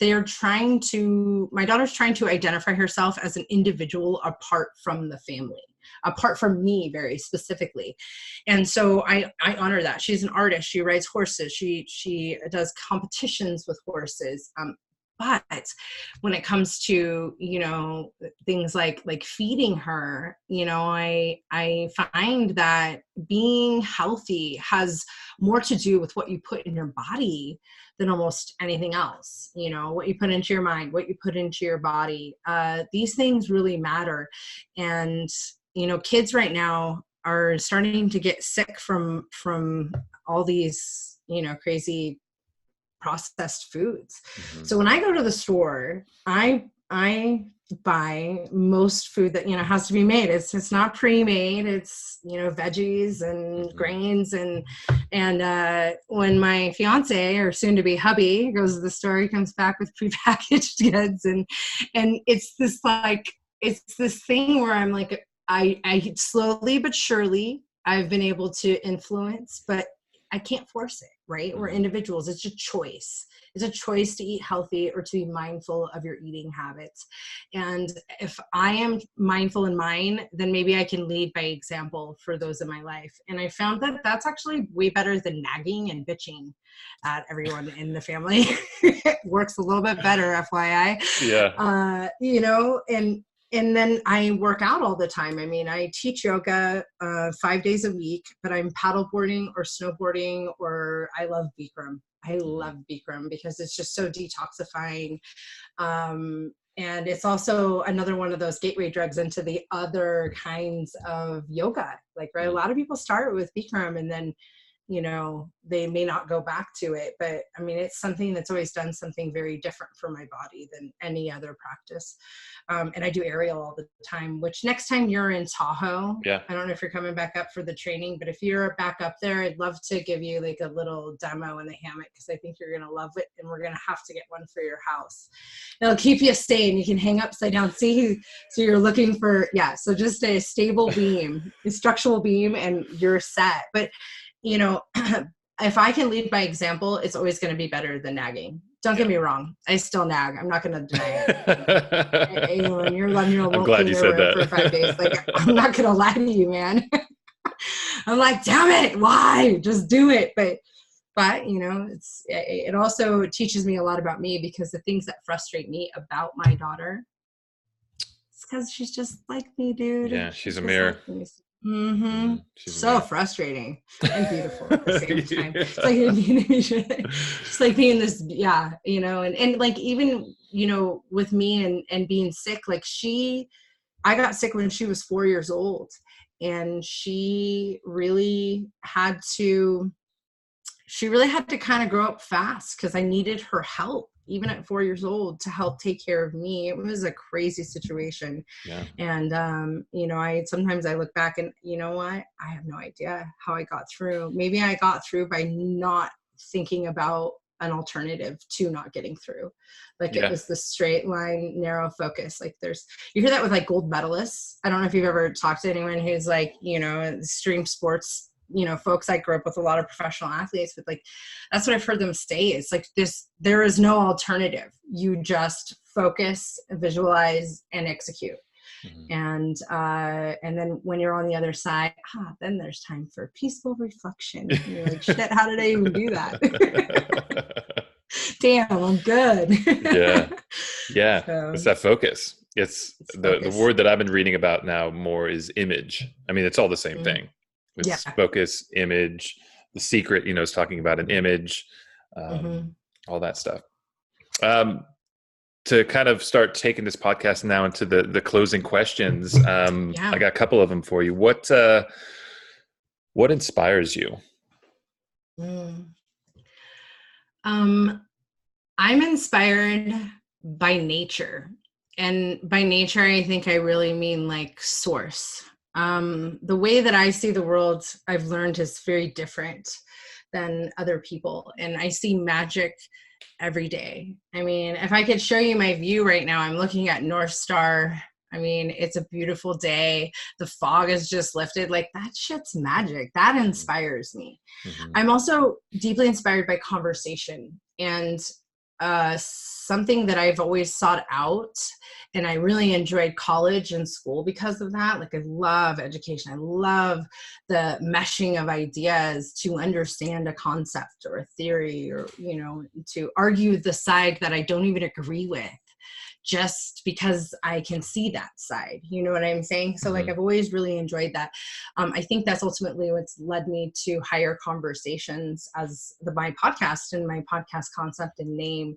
my daughter's trying to identify herself as an individual apart from the family, apart from me very specifically. And so I honor that. She's an artist. She rides horses. She does competitions with horses. But when it comes to, things like feeding her, I find that being healthy has more to do with what you put in your body than almost anything else. What you put into your mind, what you put into your body, these things really matter. And, kids right now are starting to get sick from all these, crazy processed foods. So when I go to the store, I buy most food that, has to be made. It's not pre-made. It's, veggies and grains. And when my fiance, or soon to be hubby, goes to the store, he comes back with prepackaged goods. And it's this thing where I'm like, I slowly but surely I've been able to influence, but I can't force it, right? We're individuals. It's a choice. It's a choice to eat healthy or to be mindful of your eating habits. And if I am mindful in mine, then maybe I can lead by example for those in my life. And I found that that's actually way better than nagging and bitching at everyone in the family. It works a little bit better, FYI.
Yeah.
And and then I work out all the time. I mean, I teach yoga 5 days a week, but I'm paddleboarding or snowboarding, or I love Bikram. I love Bikram because it's just so detoxifying. And it's also another one of those gateway drugs into the other kinds of yoga. Like, right, a lot of people start with Bikram and then, you know, they may not go back to it, but I mean, it's something that's always done something very different for my body than any other practice. And I do aerial all the time, which next time you're in Tahoe,
Yeah.
I don't know if you're coming back up for the training, but if you're back up there, I'd love to give you like a little demo in the hammock, because I think you're going to love it. And we're going to have to get one for your house. It'll keep you staying. You can hang upside down. See, so you're looking for, so just a stable beam, a structural beam, and you're set. But you know, if I can lead by example, it's always going to be better than nagging. Don't get me wrong. I still nag. I'm not going to deny it. You know, when you're 11-year-old,
I'm glad you said that.
For 5 days. Like, I'm not going to lie to you, man. I'm like, damn it. Why? Just do it. But you know, it also teaches me a lot about me, because the things that frustrate me about my daughter, it's because she's just like me, dude.
Yeah. She's a mirror.
Like
So
frustrating and beautiful at the same time. It's like, just like being this, you know, and like, even, you know, with me and being sick, like I got sick when she was 4 years old, and she really had to kind of grow up fast, because I needed her help even at 4 years old to help take care of me. It was a crazy situation.
Yeah.
And, you know, sometimes I look back and, you know what, I have no idea how I got through. Maybe I got through by not thinking about an alternative to not getting through. Like, it was the straight line, narrow focus. Like, you hear that with like gold medalists. I don't know if you've ever talked to anyone who's like, you know, extreme sports, you know, folks. I grew up with a lot of professional athletes, but like, that's what I've heard them say. It's like there is no alternative. You just focus, visualize, and execute. And then when you're on the other side, then there's time for peaceful reflection. And you're like, shit, how did I even do that? Damn, I'm good.
Yeah.
So,
it's that focus. It's the word that I've been reading about now more is image. I mean, it's all the same thing. It's focus, image. The Secret, you know, is talking about an image, all that stuff. To kind of start taking this podcast now into the closing questions, I got a couple of them for you. What inspires you?
I'm inspired by nature. And by nature, I think I really mean like source. The way that I see the world, I've learned, is very different than other people. And I see magic every day. I mean, if I could show you my view right now, I'm looking at North Star. I mean, it's a beautiful day. The fog is just lifted. Like, that shit's magic. That inspires me. I'm also deeply inspired by conversation, and something that I've always sought out. And I really enjoyed college and school because of that. Like, I love education. I love the meshing of ideas to understand a concept or a theory, or, you know, to argue the side that I don't even agree with, just because I can see that side. You know what I'm saying? So like, I've always really enjoyed that. I think that's ultimately what's led me to Higher Conversations as my podcast and my podcast concept and name.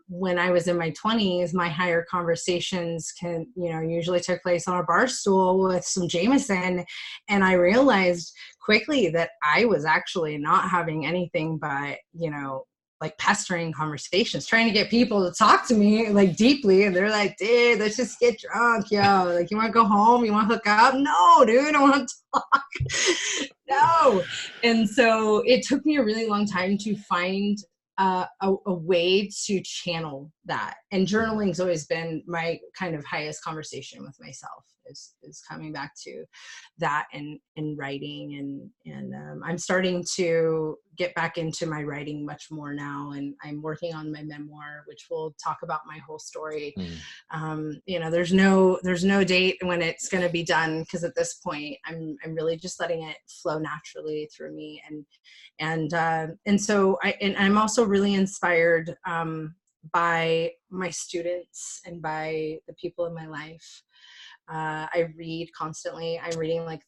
When I was in my 20s, my Higher Conversations usually took place on a bar stool with some Jameson. And I realized quickly that I was actually not having anything but, you know, like pestering conversations, trying to get people to talk to me like deeply. And they're like, dude, let's just get drunk. Yo, like, you want to go home? You want to hook up? No, dude, I want to talk. No. And so it took me a really long time to find a way to channel that. And journaling's always been my kind of highest conversation with myself, is coming back to that and writing. And I'm starting to get back into my writing much more now. And I'm working on my memoir, which will talk about my whole story. You know, there's no date when it's going to be done, because at this point I'm really just letting it flow naturally through me. And so I'm also really inspired by my students and by the people in my life. I read constantly. I read like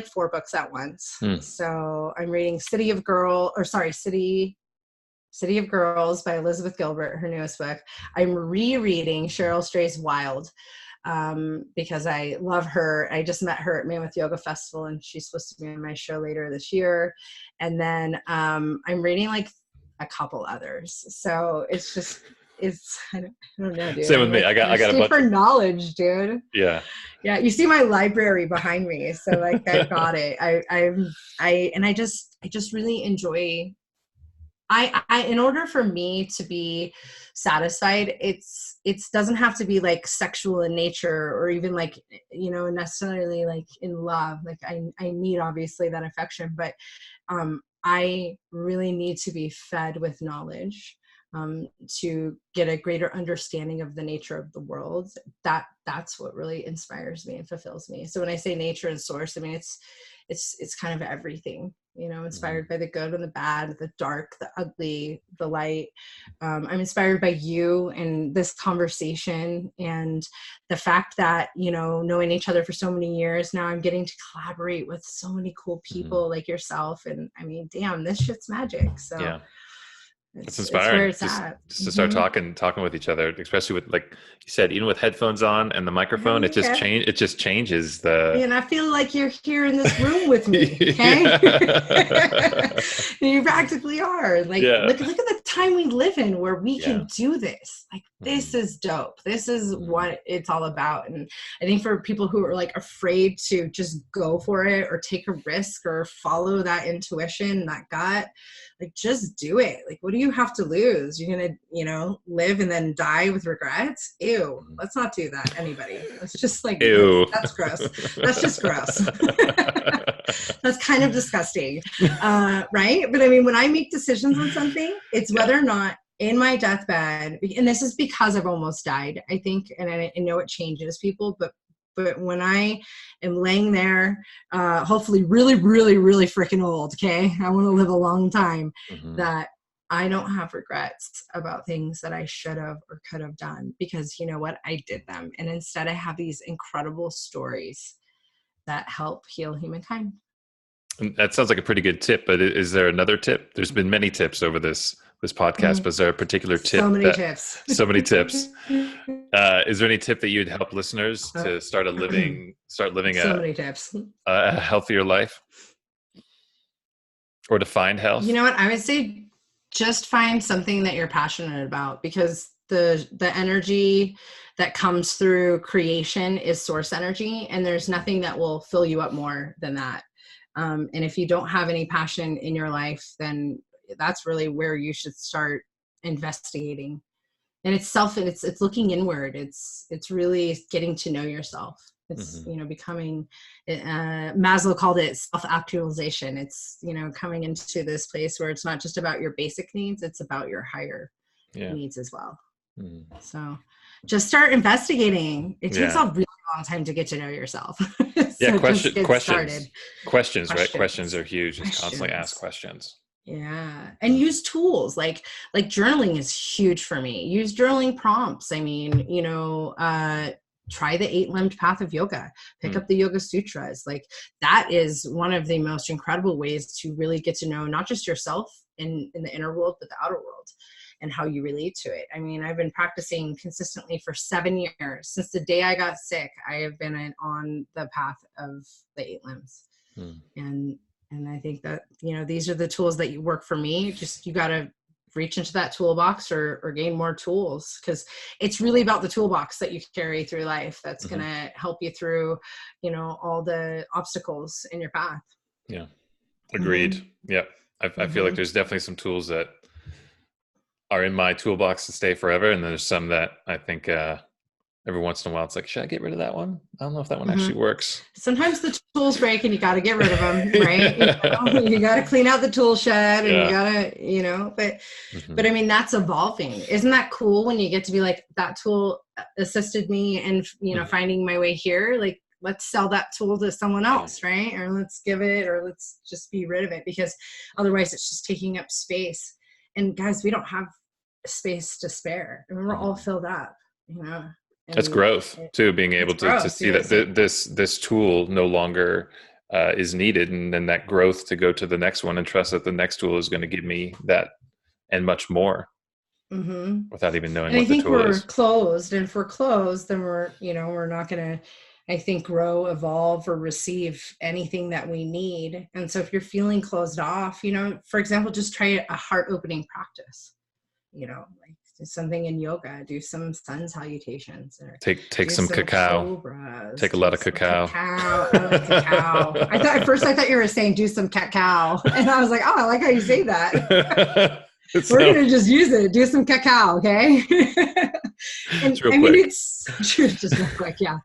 4 books at once. So I'm reading City of Girls by Elizabeth Gilbert, her newest book. I'm rereading Cheryl Stray's Wild, because I love her. I just met her at Mammoth Yoga Festival, and she's supposed to be on my show later this year. And then I'm reading like a couple others. So I don't know, dude.
Same with me. I got a bunch
for knowledge, dude.
Yeah.
Yeah. You see my library behind me. So like I got it. I just really enjoy, in order for me to be satisfied, it doesn't have to be like sexual in nature, or even like, necessarily like in love. Like I need obviously that affection, but I really need to be fed with knowledge, to get a greater understanding of the nature of the world. That's what really inspires me and fulfills me. So when I say nature and source, I mean, it's kind of everything, inspired by the good and the bad, the dark, the ugly, the light. I'm inspired by you and this conversation, and the fact that, knowing each other for so many years now, I'm getting to collaborate with so many cool people like yourself. And I mean, damn, this shit's magic. So
yeah. It's inspiring.
It's where it's at.
Just to start talking with each other, especially with, like you said, even with headphones on and the microphone, it just changes the.
And I feel like you're here in this room with me. Okay, you practically are. Like, look at the time we live in, where we can do this. Like, this is dope. This is what it's all about. And I think for people who are like afraid to just go for it, or take a risk, or follow that intuition, that gut, like, just do it. Like, what do you have to lose? You're going to, live and then die with regrets? Ew. Let's not do that, anybody. It's just like, ew. That's gross. That's just gross. That's kind of disgusting. Right? But I mean, when I make decisions on something, it's whether or not in my deathbed, and this is because I've almost died, I think, and I know it changes people, but when I am laying there, hopefully really, really, really freaking old, okay? I want to live a long time, that I don't have regrets about things that I should have or could have done, because you know what? I did them. And instead I have these incredible stories that help heal humankind.
That sounds like a pretty good tip, but is there another tip? There's been many tips over this podcast, but is there a particular tip?
So many tips.
So many tips. Is there any tip that you'd help listeners to start living
so many tips.
A healthier life, or to find health?
You know what? I would say just find something that you're passionate about, because the energy that comes through creation is source energy, and there's nothing that will fill you up more than that. And if you don't have any passion in your life, then that's really where you should start investigating. And it's looking inward. It's really getting to know yourself. It's, becoming, Maslow called it self-actualization. It's, coming into this place where it's not just about your basic needs, it's about your higher needs as well. So just start investigating. It takes a really long time to get to know yourself. So
questions, right? Questions are huge. Just constantly ask questions.
Yeah. And use tools like journaling is huge for me. Use journaling prompts. I mean, try the 8-limbed path of yoga, pick up the Yoga Sutras. Like, that is one of the most incredible ways to really get to know not just yourself in the inner world, but the outer world, and how you relate to it. I mean, I've been practicing consistently for 7 years. Since the day I got sick, I have been on the path of the 8 limbs. And I think that, these are the tools that work for me. Just, you got to reach into that toolbox or gain more tools, because it's really about the toolbox that you carry through life that's going to help you through, all the obstacles in your path.
Yeah. Agreed. Yeah. I feel like there's definitely some tools that are in my toolbox to stay forever. And then there's some that I think, every once in a while, it's like, should I get rid of that one? I don't know if that one actually works.
Sometimes the tools break and you got to get rid of them, right? You got to clean out the tool shed, and you got to, but I mean, that's evolving. Isn't that cool when you get to be like, that tool assisted me in, finding my way here? Like, let's sell that tool to someone else, right? Or let's give it, or let's just be rid of it, because otherwise it's just taking up space. And guys, we don't have space to spare, and we're all filled up, you know. And
that's growth too, being able to see that this tool no longer is needed, and then that growth to go to the next one and trust that the next tool is going to give me that and much more, without even knowing what the tool is. I think
we're closed, and if we're closed, then we're not going to, I think, grow, evolve, or receive anything that we need. And so if you're feeling closed off, you know, for example, just try a heart opening practice, you know, like do something in yoga, do some sun salutations, or
take some cacao,
cobras,
take a lot of cacao.
I like cacao. At first I thought you were saying do some cacao, and I was like, oh, I like how you say that. We're going to just use it. Do some cacao. Okay. And I mean, it's true. Just real quick. Yeah.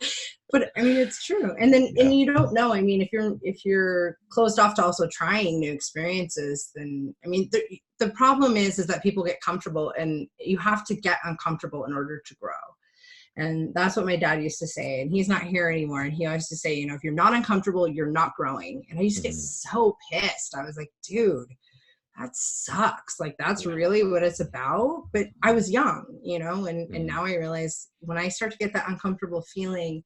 But I mean, it's true. And then, and you don't know, I mean, if you're closed off to also trying new experiences, then, I mean, the problem is that people get comfortable, and you have to get uncomfortable in order to grow. And that's what my dad used to say, and he's not here anymore. And he always used to say, you know, if you're not uncomfortable, you're not growing. And I used to get so pissed. I was like, dude, that sucks. Like, that's really what it's about. But I was young, you know, and now I realize when I start to get that uncomfortable feeling,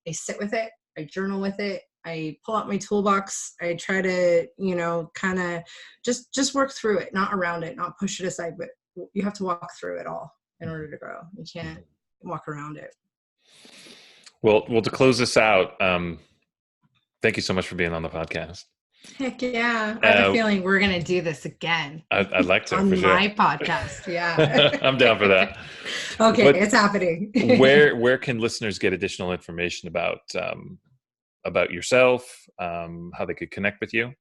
I sit with it, I journal with it, I pull out my toolbox, I try to, you know, kind of just work through it, not around it, not push it aside, but you have to walk through it all in order to grow. You can't walk around it.
Well, to close this out, thank you so much for being on the podcast.
Heck yeah. I have a feeling we're going to do this again.
I'd like to.
On
for sure.
my podcast. Yeah.
I'm down for that.
Okay. But it's happening.
where can listeners get additional information about yourself, how they could connect with you?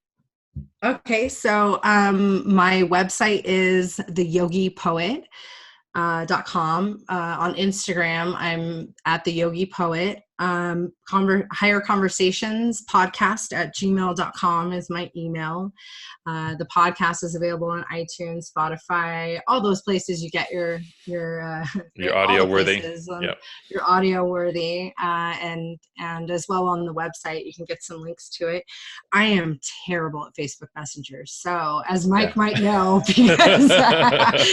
Okay. So my website is theyogipoet.com. On Instagram, I'm at the Yogi Poet. Higher Conversations podcast at gmail.com is my email. The podcast is available on iTunes, Spotify, all those places you get your
audio worthy.
Yep. Your audio worthy, and as well on the website you can get some links to it. I am terrible at Facebook Messenger, so as Mike might know, because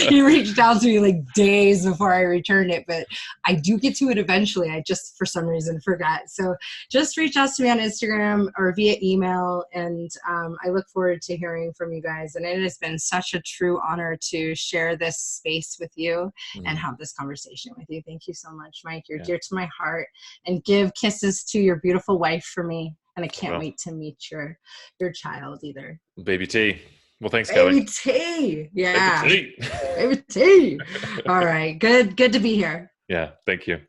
he reached out to me like days before I returned it, but I do get to it eventually. I just for some reason forgot. So just reach out to me on Instagram or via email, and I look forward to hearing from you guys. And it has been such a true honor to share this space with you and have this conversation with you. Thank you so much, Mike. You're dear to my heart, and give kisses to your beautiful wife for me. And I can't wait to meet your child either.
Baby T. Well, thanks, Kellee.
Baby T. Yeah.
Baby T.
Baby T. All right. Good to be here.
Yeah. Thank you.